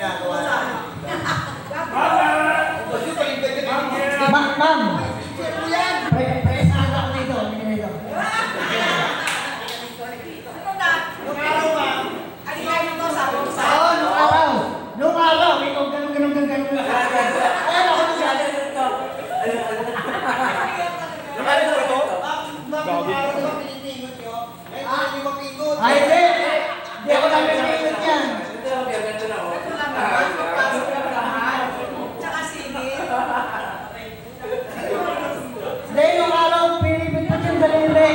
ginagawa natin. Ma'am! Presaan ako dito. Nung araw ba? Oo, nung araw. Ikaw ganun. Ayun ako siya. Nung araw ba pinitingot nyo? Ngayon hindi mapingot. Ay, hindi. Hindi ako lang pinipingot yan. Tsaka singit. Hindi, nung araw pinipingot yung daliri.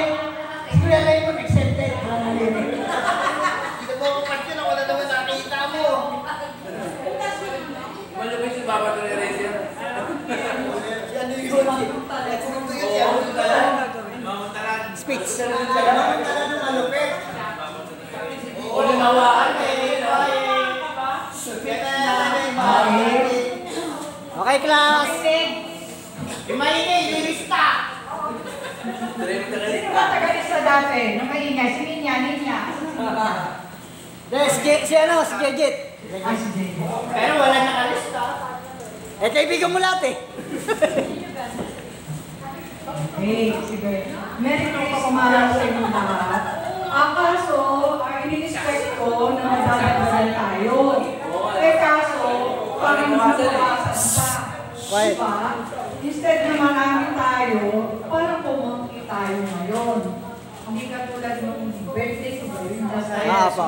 Kuya Raymond accepted. Hindi mo ako patyo na wala naman nakita mo. Malabay si Baba to ni Razer. Si ano yun? Nagpunto yun siya. Speech. Naman talaga ng malupit. O lumawaan eh. Okay, class. Maingay, lirista! Sino ba taga-isa dati? Nung maingay, si Ninya. Si Jejit. Ay, si Jay. Pero wala nakalista. Eh, kaibigan mo lahat eh. Hey, sige. Merry Christmas sa inyo lahat. Ang kaso, ini-expect ko na magdadagdagan tayo. Eh kaso, parang mabawasan pa. Quiet. Diba? Instead na marami tayo, parang pumunti tayo ngayon. Hindi katulad ng birthday ko ba yun? Pa.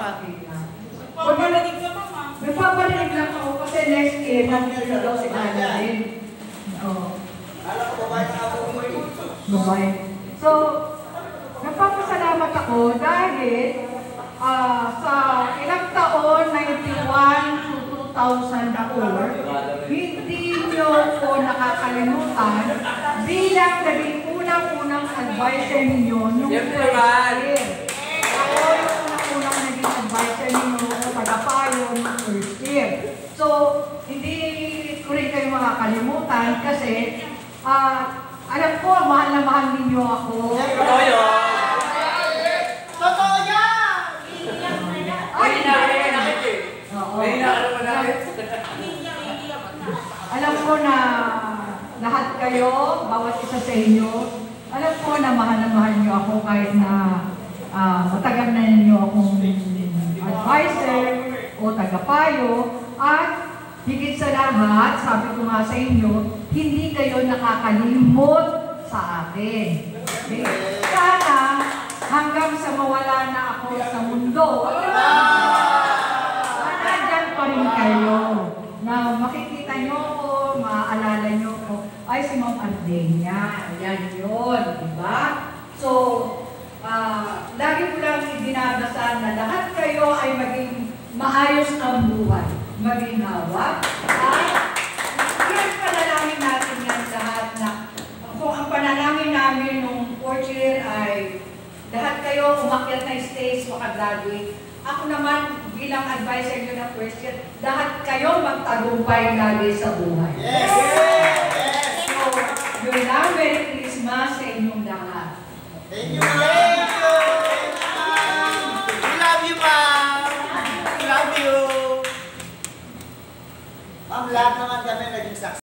Pagpaparinig lang ako. Nagpaparinig lang ako kasi next year, nandito daw si Ana din. Oo. Alam ko babae na ako mo eh. Babae. So, nagpapasalamat ako dahil sa ilang taon, 91 to 2004, hindi nyo ko nakakalimutan bilang naging unang-unang advisor ninyo nung first year. Ako yung unang-unang naging advisor ninyo o tagapayo nung first year. So, hindi ko rin kayo makakalimutan kasi alam ko, mahal na mahal ninyo ako. Totoo yun. Totoo yan! Ay, Oo. May inaarapan namin. alam ko na lahat kayo, bawat isa sa inyo, alam ko na mahal niyo ako kahit na matagal na ninyo akong advisor o tagapayo at higit sa lahat, sabi ko nga sa inyo, hindi kayo nakakalimot sa akin. Okay? Sana hanggang sa mawala na ako sa mundo, nandyan pa rin kayo na makikita nyo ko, maaalala nyo ko, ay si Ma'am Ardenia, ayan yun, diba? So, lagi ko lang dinadasal na lahat kayo ay maging maayos ang buhay, maging hawa, at yan panalangin natin yan lahat na kung ang panalangin namin nung 4th year ay lahat kayo umakyat na stage, makagraduate. Ako naman, bilang advisor nyo na first year, lahat kayo magtagumpay lagi sa buhay. Yes! Yes! So, yun lang, Merry Christmas sa inyong lahat. Thank you, ma'am! We love you, ma'am! We love you! Ma'am, lahat naman kami naging success.